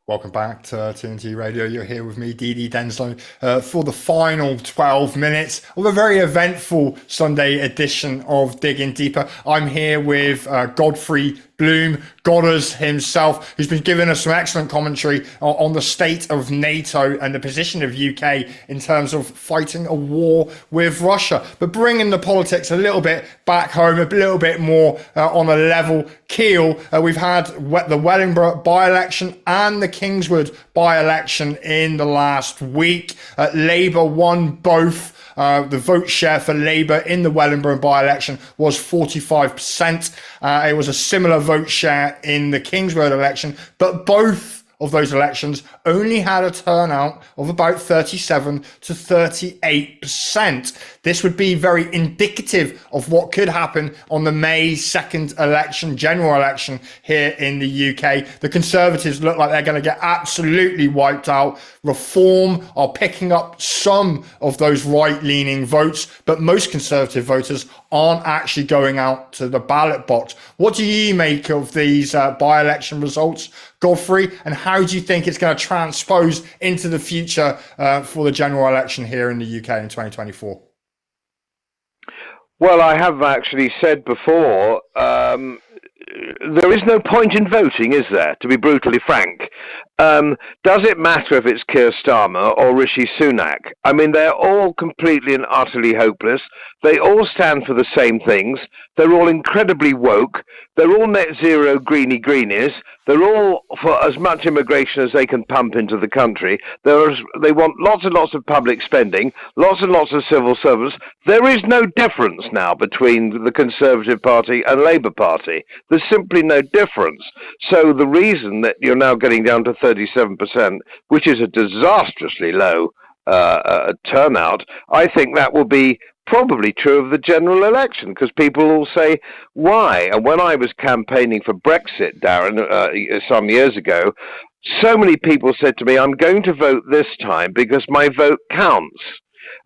Welcome back to TNT Radio. You're here with me, DD Denslow, for the final 12 minutes of a very eventful Sunday edition of Digging Deeper. I'm here with Godfrey Bloom, Godders himself, who's been giving us some excellent commentary on the state of NATO and the position of UK in terms of fighting a war with Russia, but bringing the politics a little bit back home, a little bit more on a level keel. We've had the Wellingborough by-election and the Kingswood by-election in the last week. Labour won both. The vote share for Labour in the Wellingborough by-election was 45%. It was a similar vote share in the Kingswood election, but both of those elections only had a turnout of about 37 to 38%. This would be very indicative of what could happen on the May 2nd election, general election here in the UK. The Conservatives look like they're going to get absolutely wiped out. Reform are picking up some of those right-leaning votes, but most Conservative voters aren't actually going out to the ballot box. What do you make of these by-election results, Godfrey, and how do you think it's going to transpose into the future for the general election here in the UK in 2024? Well, I have actually said before, there is no point in voting, is there, to be brutally frank? Does it matter if it's Keir Starmer or Rishi Sunak? I mean, they're all completely and utterly hopeless. They all stand for the same things. They're all incredibly woke. They're all net zero greenies. They're all for as much immigration as they can pump into the country. They want lots and lots of public spending, lots and lots of civil servants. There is no difference now between the Conservative Party and Labour Party. There's simply no difference. So the reason that you're now getting down to 37%, which is a disastrously low turnout, I think that will be probably true of the general election, because people will say, why? And when I was campaigning for Brexit, Darren, some years ago, so many people said to me, I'm going to vote this time because my vote counts.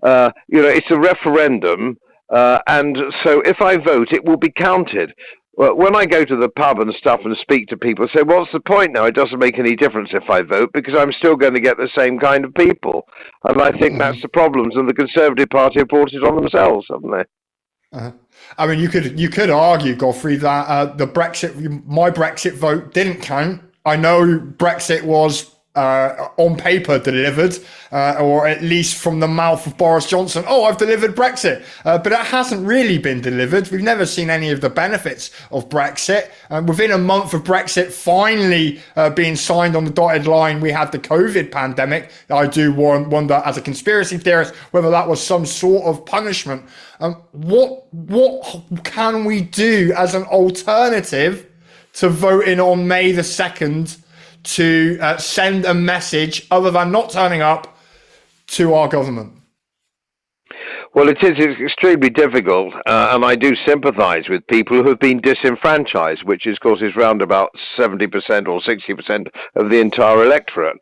It's a referendum, and so if I vote, it will be counted. Well, when I go to the pub and stuff and speak to people, say, what's the point now? It doesn't make any difference if I vote because I'm still going to get the same kind of people. And I think that's the problems, and the Conservative Party have brought it on themselves, haven't they? I mean, you could argue, Godfrey, that my Brexit vote didn't count. I know Brexit was on paper delivered, or at least from the mouth of Boris Johnson. Oh, I've delivered Brexit, but it hasn't really been delivered. We've never seen any of the benefits of Brexit. Within a month of Brexit finally being signed on the dotted line, we had the COVID pandemic. I do wonder, as a conspiracy theorist, whether that was some sort of punishment. What can we do as an alternative to voting on May the 2nd to send a message other than not turning up to our government? Well, it's extremely difficult, and I do sympathise with people who have been disenfranchised, which of course is round about 70% or 60% of the entire electorate.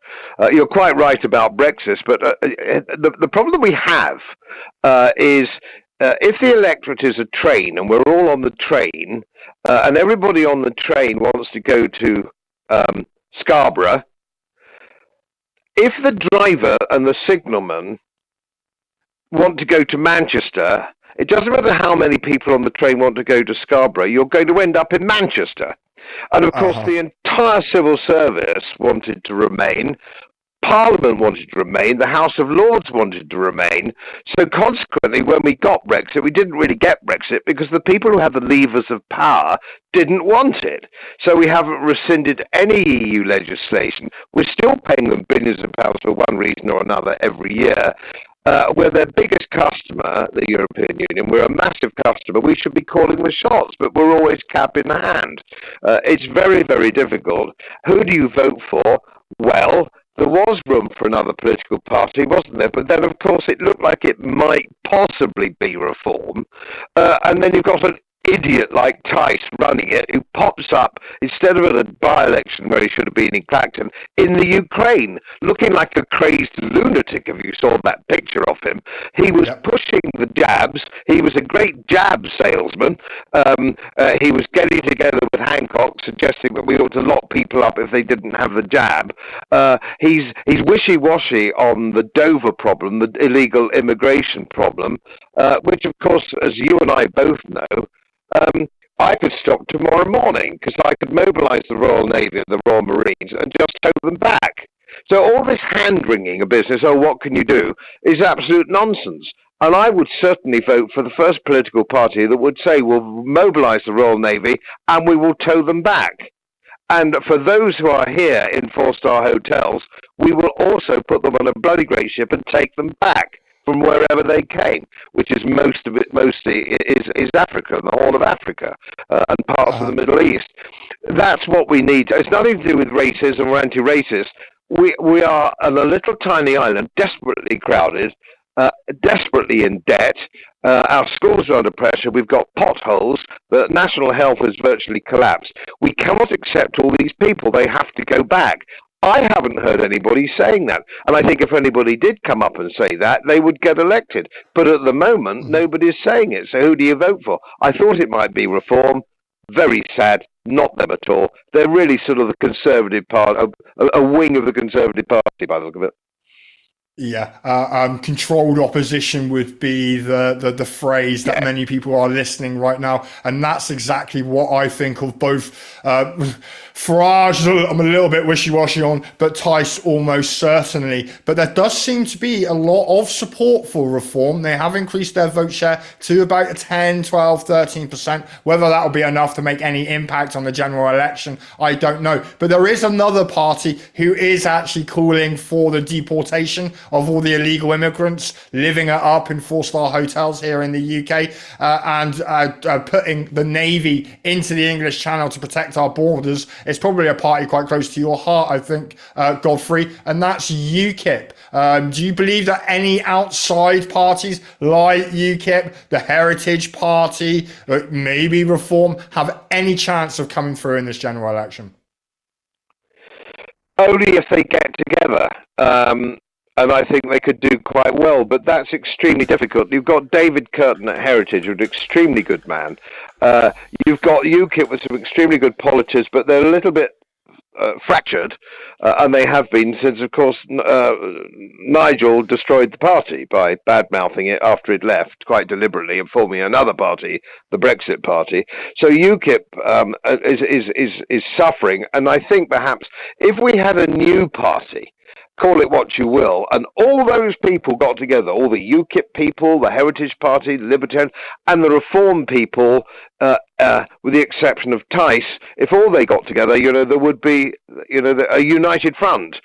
You're quite right about Brexit, but the problem we have is if the electorate is a train and we're all on the train, and everybody on the train wants to go to Scarborough, if the driver and the signalman want to go to Manchester, it doesn't matter how many people on the train want to go to Scarborough, you're going to end up in Manchester. And of course, the entire civil service wanted to remain. Parliament wanted to remain, the House of Lords wanted to remain. So consequently, when we got Brexit, we didn't really get Brexit because the people who had the levers of power didn't want it. So we haven't rescinded any EU legislation. We're still paying them billions of pounds for one reason or another every year. We're their biggest customer, the European Union. We're a massive customer. We should be calling the shots, but we're always cap in the hand. It's very, very difficult. Who do you vote for? Well, there was room for another political party, wasn't there? But then, of course, it looked like it might possibly be reform. And then you've got an idiot like Tice running it, who pops up instead of at a by-election where he should have been in Clacton, in the Ukraine, looking like a crazed lunatic. If you saw that picture of him, he was pushing the jabs. He was a great jab salesman. He was getting together with Hancock, suggesting that we ought to lock people up if they didn't have the jab. He's wishy-washy on the Dover problem, the illegal immigration problem, which, of course, as you and I both know, I could stop tomorrow morning because I could mobilise the Royal Navy and the Royal Marines and just tow them back. So all this hand-wringing of business, oh, what can you do, is absolute nonsense. And I would certainly vote for the first political party that would say, we'll mobilise the Royal Navy and we will tow them back. And for those who are here in four-star hotels, we will also put them on a bloody great ship and take them back from wherever they came, which is mostly is Africa, the Horn of Africa, and parts of the Middle East. That's what we need. It's nothing to do with racism or anti-racist. We are on a little tiny island, desperately crowded, desperately in debt. Our schools are under pressure. We've got potholes. The national health has virtually collapsed. We cannot accept all these people. They have to go back. I haven't heard anybody saying that. And I think if anybody did come up and say that, they would get elected. But at the moment, nobody's saying it. So who do you vote for? I thought it might be Reform. Very sad. Not them at all. They're really sort of the Conservative Party, a wing of the Conservative Party by the look of it. Yeah, controlled opposition would be the phrase that many people are listening right now, and that's exactly what I think of both Farage. I'm a little bit wishy-washy on, but Tice almost certainly. But there does seem to be a lot of support for Reform. They have increased their vote share to about 10, 12, 13%. Whether that will be enough to make any impact on the general election, I don't know. But there is another party who is actually calling for the deportation of all the illegal immigrants, living it up in four-star hotels here in the UK, and putting the Navy into the English Channel to protect our borders. It's probably a party quite close to your heart, I think, Godfrey, and that's UKIP. Do you believe that any outside parties like UKIP, the Heritage Party, maybe Reform, have any chance of coming through in this general election? Only if they get together. And I think they could do quite well, but that's extremely difficult. You've got David Curtin at Heritage, who's an extremely good man. You've got UKIP with some extremely good politics, but they're a little bit fractured, and they have been since, of course, Nigel destroyed the party by bad-mouthing it after it left, quite deliberately, and forming another party, the Brexit party. So UKIP is suffering, and I think perhaps if we had a new party, call it what you will, and all those people got together, all the UKIP people, the Heritage Party, the Libertarian, and the Reform people, with the exception of Tice, if all they got together, there would be, a united front.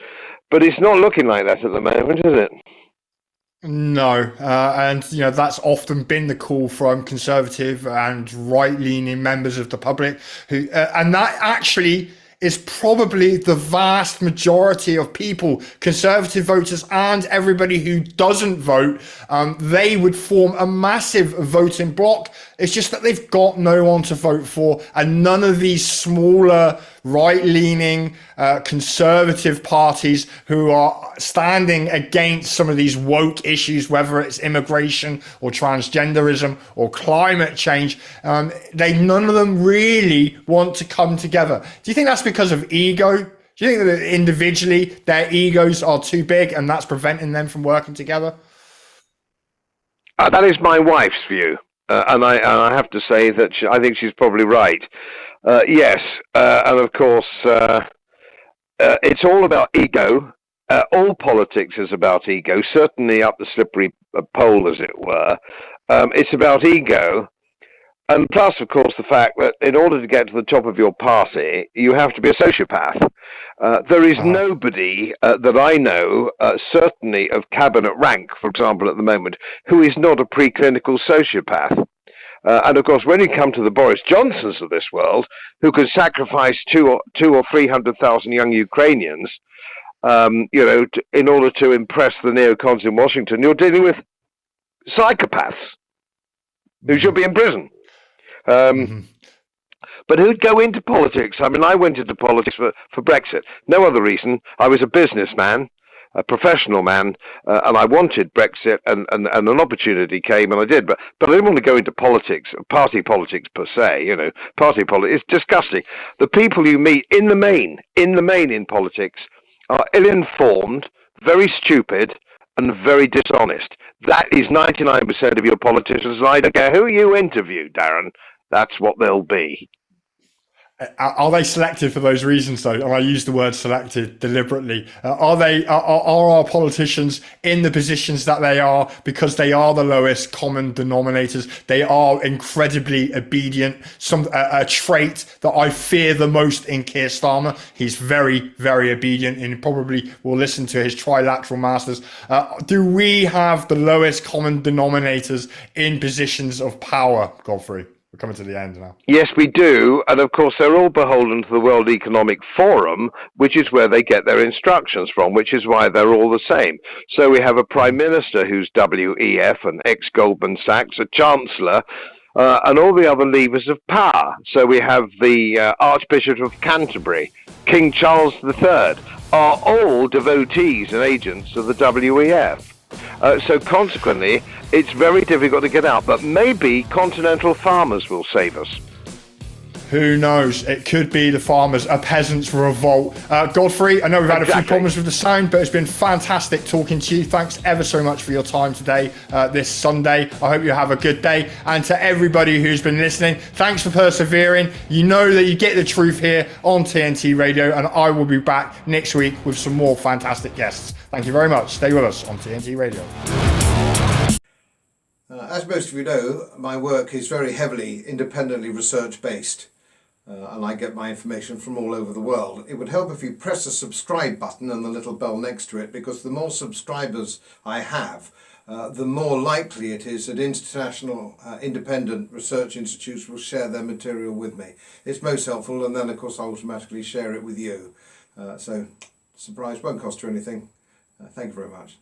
But it's not looking like that at the moment, is it? No, and that's often been the call from conservative and right-leaning members of the public, who, and that actually is probably the vast majority of people, conservative voters and everybody who doesn't vote. They would form a massive voting bloc. It's just that they've got no one to vote for, and none of these smaller right-leaning conservative parties who are standing against some of these woke issues, whether it's immigration or transgenderism or climate change, none of them really want to come together. Do you think that's because of ego? Do you think that individually their egos are too big and that's preventing them from working together? That is my wife's view. And I have to say that I think she's probably right. Yes, and of course, it's all about ego. All politics is about ego, certainly up the slippery pole, as it were. It's about ego. And plus, of course, the fact that in order to get to the top of your party, you have to be a sociopath. There is nobody that I know, certainly of cabinet rank, for example, at the moment, who is not a preclinical sociopath. And of course, when you come to the Boris Johnsons of this world, who can sacrifice 200,000 or 300,000 young Ukrainians, in order to impress the neocons in Washington, you're dealing with psychopaths who should be in prison. But who'd go into politics? I mean, I went into politics for Brexit. No other reason. I was a businessman, a professional man, and I wanted Brexit, and an opportunity came, and I did. But I didn't want to go into politics, party politics per se. You know, party politics is disgusting. The people you meet in the main in politics are ill-informed, very stupid, and very dishonest. That is 99% of your politicians. And I don't care who you interview, Darren. That's what they'll be. Are they selected for those reasons, though? And I use the word selected deliberately. Are our politicians in the positions that they are because they are the lowest common denominators? They are incredibly obedient. A trait that I fear the most in Keir Starmer. He's very, very obedient, and probably will listen to his trilateral masters. Do we have the lowest common denominators in positions of power, Godfrey? We're coming to the end now. Yes, we do. And of course, they're all beholden to the World Economic Forum, which is where they get their instructions from, which is why they're all the same. So we have a Prime Minister who's WEF, an ex-Goldman Sachs, a Chancellor, and all the other levers of power. So we have the Archbishop of Canterbury, King Charles III, are all devotees and agents of the WEF. So consequently, it's very difficult to get out, but maybe continental farmers will save us. Who knows? It could be the farmers, a peasants' revolt. Godfrey, I know we've had a few problems with the sound, but it's been fantastic talking to you. Thanks ever so much for your time today, this Sunday. I hope you have a good day. And to everybody who's been listening, thanks for persevering. You know that you get the truth here on TNT Radio, and I will be back next week with some more fantastic guests. Thank you very much. Stay with us on TNT Radio. As most of you know, my work is very heavily independently research-based. And I get my information from all over the world. It would help if you press the subscribe button and the little bell next to it, because the more subscribers I have, the more likely it is that international independent research institutes will share their material with me. It's most helpful, and then of course I automatically share it with you. So, surprise, won't cost you anything. Thank you very much.